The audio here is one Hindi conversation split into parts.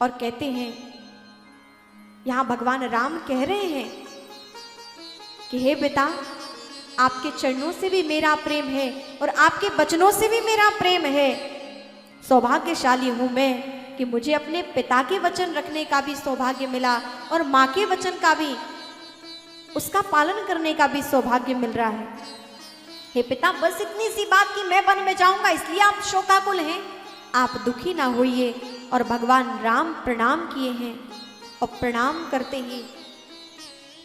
और कहते हैं, यहां भगवान राम कह रहे हैं कि हे पिता, आपके चरणों से भी मेरा प्रेम है और आपके वचनों से भी मेरा प्रेम है। सौभाग्यशाली हूं मैं कि मुझे अपने पिता के वचन रखने का भी सौभाग्य मिला और माँ के वचन का भी, उसका पालन करने का भी सौभाग्य मिल रहा है। हे पिता, बस इतनी सी बात कि मैं वन में जाऊंगा, इसलिए आप शोकाकुल हैं, आप दुखी ना होइए। और भगवान राम प्रणाम किए हैं और प्रणाम करते ही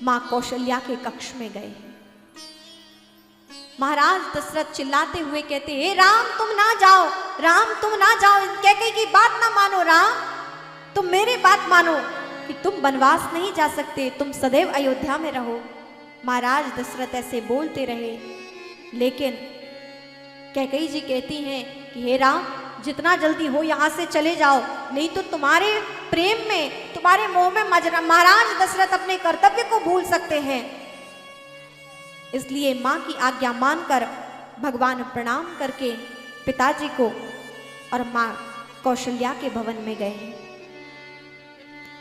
मां कौशल्या के कक्ष में गए। महाराज दशरथ चिल्लाते हुए कहते, हे राम तुम ना जाओ, राम तुम ना जाओ, कैकेयी की बात ना मानो, राम तुम मेरी बात मानो कि तुम वनवास नहीं जा सकते, तुम सदैव अयोध्या में रहो। महाराज दशरथ ऐसे बोलते रहे, लेकिन कैकेयी जी कहती हैं कि हे राम, जितना जल्दी हो यहां से चले जाओ, नहीं तो तुम्हारे प्रेम में, तुम्हारे मोह में महाराज दशरथ अपने कर्तव्य को भूल सकते हैं। इसलिए मां की आज्ञा मानकर भगवान प्रणाम करके पिताजी को और मां कौशल्या के भवन में गए।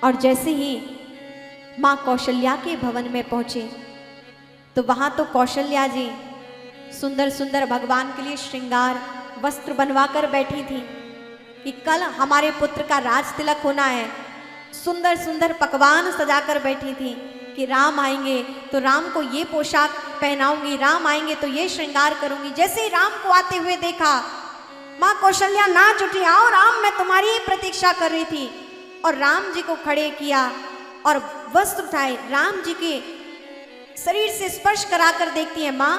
और जैसे ही मां कौशल्या के भवन में पहुंचे तो वहां तो कौशल्या जी सुंदर सुंदर भगवान के लिए श्रृंगार वस्त्र बनवा कर बैठी थी कि कल हमारे पुत्र का राज तिलक होना है। सुंदर सुंदर पकवान सजाकर बैठी थी कि राम आएंगे तो राम को ये पोशाक पहनाऊंगी, राम आएंगे तो ये श्रृंगार करूंगी। जैसे ही राम को आते हुए देखा, माँ कौशल्या नाच उठी, आओ राम, मैं तुम्हारी ही प्रतीक्षा कर रही थी। और राम जी को खड़े किया और वस्त्र उठाए, राम जी के शरीर से स्पर्श कराकर देखती है माँ,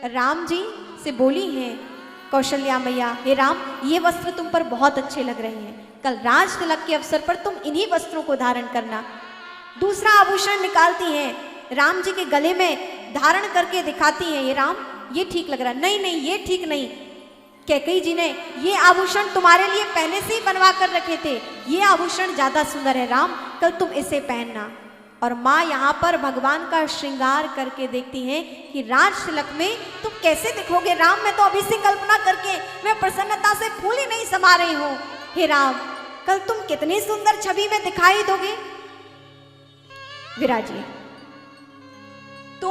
राम जी से बोली हैं कौशल्या मैया, हे राम, ये वस्त्र तुम पर बहुत अच्छे लग रहे हैं, कल राज तिलक के अवसर पर तुम इन्हीं वस्त्रों को धारण करना। दूसरा आभूषण निकालती हैं, राम जी के गले में धारण करके दिखाती हैं, ये राम ये ठीक लग रहा है। नहीं नहीं, ये ठीक नहीं, कैकेयी जी ने ये आभूषण तुम्हारे लिए पहले से ही बनवा कर रखे थे, ये आभूषण ज्यादा सुंदर है राम, कल तुम इसे पहनना। और माँ यहाँ पर भगवान का श्रृंगार करके देखती हैं कि राज तिलक में तुम कैसे दिखोगे राम, मैं तो अभी से कल्पना करके मैं प्रसन्नता से फूल ही नहीं समा रही हूँ। हे राम, कल तुम कितनी सुंदर छवि में दिखाई दोगे, विराजिए तो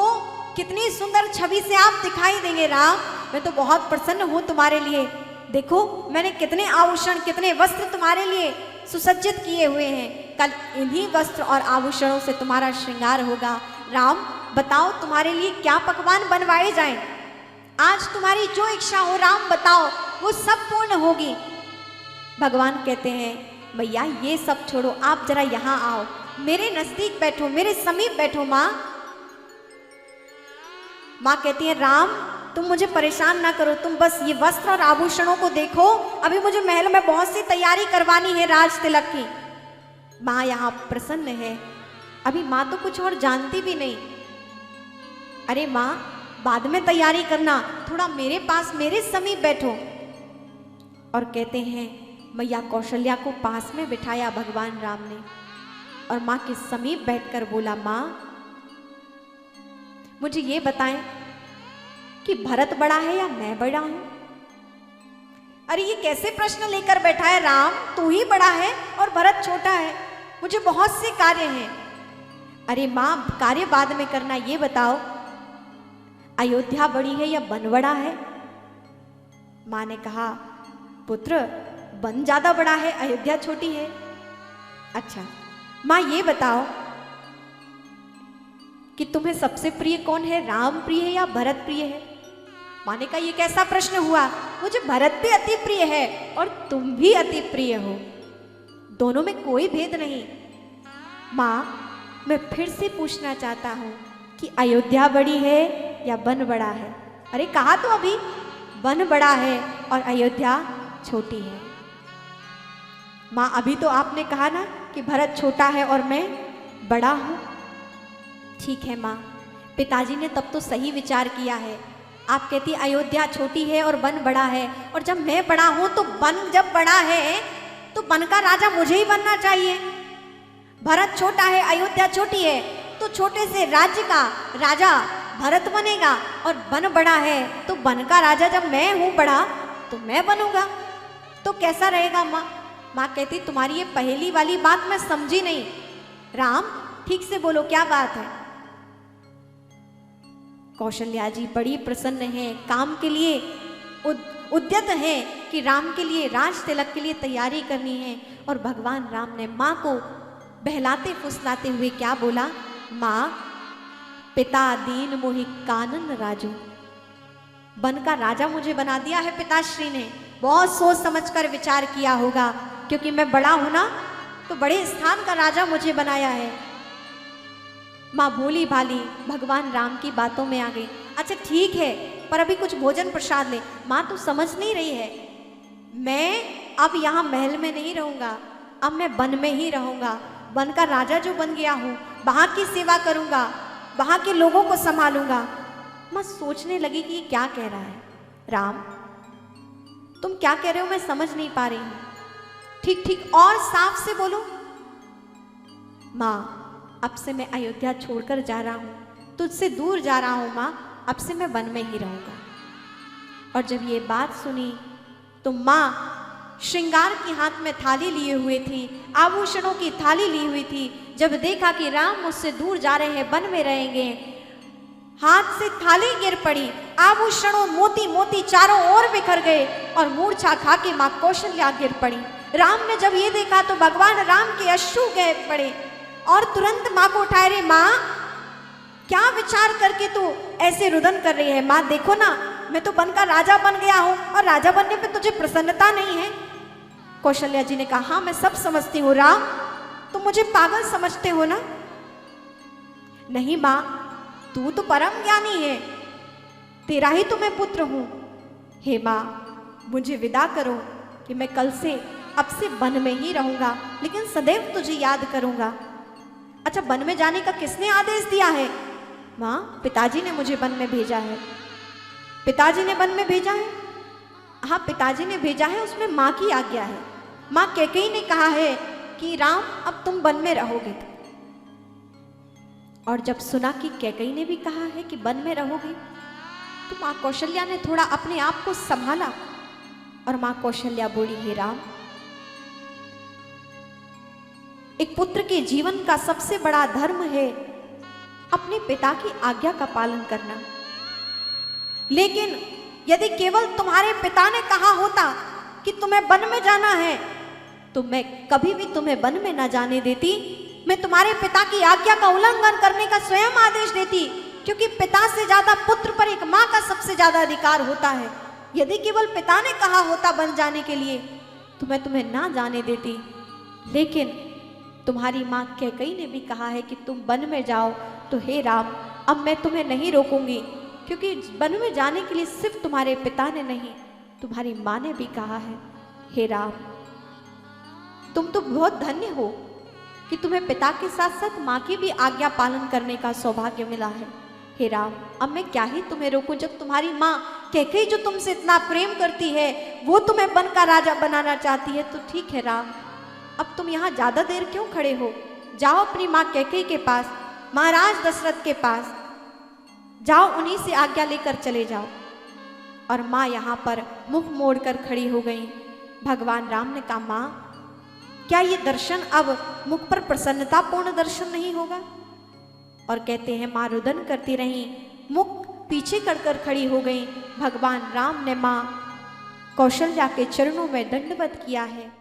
कितनी सुंदर छवि से आप दिखाई देंगे राम, मैं तो बहुत प्रसन्न हूं तुम्हारे लिए। देखो मैंने कितने आभूषण, कितने वस्त्र तुम्हारे लिए सुसज्जित किए हुए हैं, कल इन्हीं वस्त्र और आभूषणों से तुम्हारा श्रृंगार होगा। राम बताओ तुम्हारे लिए क्या पकवान बनवाए जाएं, आज तुम्हारी जो इच्छा हो राम बताओ, वो सब पूर्ण होगी। भगवान कहते हैं, भैया ये सब छोड़ो, आप जरा यहाँ आओ, मेरे नजदीक बैठो, मेरे समीप बैठो। माँ कहती है, राम तुम मुझे परेशान ना करो, तुम बस ये वस्त्र और आभूषणों को देखो, अभी मुझे महल में बहुत सी तैयारी करवानी है राज तिलक की। माँ यहाँ प्रसन्न है, अभी माँ तो कुछ और जानती भी नहीं। अरे माँ बाद में तैयारी करना, थोड़ा मेरे पास, मेरे समीप बैठो। और कहते हैं, मैया कौशल्या को पास में बिठाया भगवान राम ने और माँ के समीप बैठकर बोला, माँ मुझे ये बताएं कि भरत बड़ा है या मैं बड़ा हूं। अरे ये कैसे प्रश्न लेकर बैठा है राम, तू ही बड़ा है और भरत छोटा है, मुझे बहुत से कार्य हैं। अरे माँ कार्य बाद में करना, ये बताओ अयोध्या बड़ी है या वन बड़ा है। माँ ने कहा, पुत्र वन ज्यादा बड़ा है, अयोध्या छोटी है। अच्छा माँ ये बताओ कि तुम्हें सबसे प्रिय कौन है, राम प्रिय है या भरत प्रिय है। माँ ने कहा, ये कैसा प्रश्न हुआ, मुझे भरत भी अति प्रिय है और तुम भी अति प्रिय हो, दोनों में कोई भेद नहीं। माँ मैं फिर से पूछना चाहता हूँ कि अयोध्या बड़ी है या वन बड़ा है। अरे कहा तो अभी वन बड़ा है और अयोध्या छोटी है। माँ अभी तो आपने कहा ना कि भरत छोटा है और मैं बड़ा हूँ। ठीक है माँ, पिताजी ने तब तो सही विचार किया है। आप कहती अयोध्या छोटी है और वन बड़ा है, और जब मैं बड़ा हूं तो वन जब बड़ा है तो वन का राजा मुझे ही बनना चाहिए। भरत छोटा है, अयोध्या छोटी है, तो छोटे से राज्य का राजा भरत बनेगा, और वन बड़ा है तो वन का राजा जब मैं हूं बड़ा तो मैं बनूंगा। तो कैसा रहेगा माँ, माँ कहती तुम्हारी ये पहेली वाली बात मैं समझी नहीं। राम ठीक से बोलो क्या बात है। कौशल्या जी बड़ी प्रसन्न हैं, काम के लिए उद्यत है कि राम के लिए राज तिलक के लिए तैयारी करनी है। और भगवान राम ने माँ को बहलाते फुसलाते हुए क्या बोला, माँ पिता दीन मोहि कानन राजू, बन का राजा मुझे बना दिया है पिताश्री ने। बहुत सोच समझकर विचार किया होगा, क्योंकि मैं बड़ा हूं ना, तो बड़े स्थान का राजा मुझे बनाया है। माँ भोली भाली भगवान राम की बातों में आ गई। अच्छा ठीक है, पर अभी कुछ भोजन प्रसाद ले। माँ तू समझ नहीं रही है, मैं अब यहाँ महल में नहीं रहूंगा, अब मैं वन में ही रहूंगा। वन का राजा जो बन गया हूँ, वहां की सेवा करूंगा, वहां के लोगों को संभालूंगा। माँ सोचने लगी कि ये क्या कह रहा है। राम तुम क्या कह रहे हो मैं समझ नहीं पा रही हूं, ठीक ठीक और साफ से बोलो। माँ अब से मैं अयोध्या छोड़कर जा रहा हूं, तुझसे दूर जा रहा हूं माँ, अब से मैं वन में ही रहूंगा। और जब ये बात सुनी तो माँ श्रृंगार की हाथ में थाली लिए हुए थी, आभूषणों की थाली ली हुई थी। जब देखा कि राम मुझसे दूर जा रहे हैं, वन में रहेंगे, हाथ से थाली गिर पड़ी, आभूषणों मोती मोती चारों ओर बिखर गए और मूर्छा खा के माँ कौशल्या गिर पड़ी। राम ने जब ये देखा तो भगवान राम के अश्रु गए पड़े और तुरंत माँ को उठाए, रे माँ क्या विचार करके तू ऐसे रुदन कर रही है। माँ देखो ना, मैं तो वन का राजा बन गया हूं और राजा बनने पे तुझे प्रसन्नता नहीं है। कौशल्या जी ने कहा, हाँ मैं सब समझती हूँ राम, तुम मुझे पागल समझते हो ना। नहीं माँ, तू तो परम ज्ञानी है, तेरा ही तो मैं पुत्र हूं। हे माँ मुझे विदा करो कि मैं कल से अब से वन में ही रहूंगा, लेकिन सदैव तुझे याद करूंगा। अच्छा वन में जाने का किसने आदेश दिया है। माँ पिताजी ने मुझे वन में भेजा है। पिताजी ने वन में भेजा है? हाँ पिताजी ने भेजा है, उसमें माँ की आज्ञा है। माँ कैकेयी ने कहा है कि राम अब तुम वन में रहोगे। और जब सुना कि कैकेयी ने भी कहा है कि वन में रहोगे, तो माँ कौशल्या ने थोड़ा अपने आप को संभाला और माँ कौशल्या बोली, हे राम, एक पुत्र के जीवन का सबसे बड़ा धर्म है अपने पिता की आज्ञा का पालन करना। लेकिन यदि केवल तुम्हारे पिता ने कहा होता कि तुम्हें वन में जाना है, तो मैं कभी भी तुम्हें वन में ना जाने देती। मैं तुम्हारे पिता की आज्ञा का उल्लंघन करने का स्वयं आदेश देती, क्योंकि पिता से ज्यादा पुत्र पर एक माँ का सबसे ज्यादा अधिकार होता है। यदि केवल पिता ने कहा होता वन जाने के लिए, तो मैं तुम्हें ना जाने देती। लेकिन तुम्हारी माँ कैकेयी ने भी कहा है कि तुम वन में जाओ, तो हे राम अब मैं तुम्हें नहीं रोकूंगी, क्योंकि वन में जाने के लिए सिर्फ तुम्हारे पिता ने नहीं, तुम्हारी माँ ने भी कहा है। हे राम तुम तो बहुत धन्य हो कि तुम्हें पिता के साथ साथ माँ की भी आज्ञा पालन करने का सौभाग्य मिला है। हे राम अब मैं क्या ही तुम्हें रोकूं, जब तुम्हारी माँ कैकेयी जो तुमसे इतना प्रेम करती है, वो तुम्हें वन का राजा बनाना चाहती है। तो ठीक है राम, अब तुम यहाँ ज्यादा देर क्यों खड़े हो, जाओ अपनी माँ कैकेयी के पास, महाराज दशरथ के पास जाओ, उन्हीं से आज्ञा लेकर चले जाओ। और माँ यहाँ पर मुख मोड़कर खड़ी हो गई। भगवान राम ने कहा, माँ क्या ये दर्शन अब मुख पर प्रसन्नतापूर्ण दर्शन नहीं होगा। और कहते हैं माँ रुदन करती रही, मुख पीछे कर खड़ी हो गई। भगवान राम ने माँ कौशल्या के चरणों में दंडवत किया है।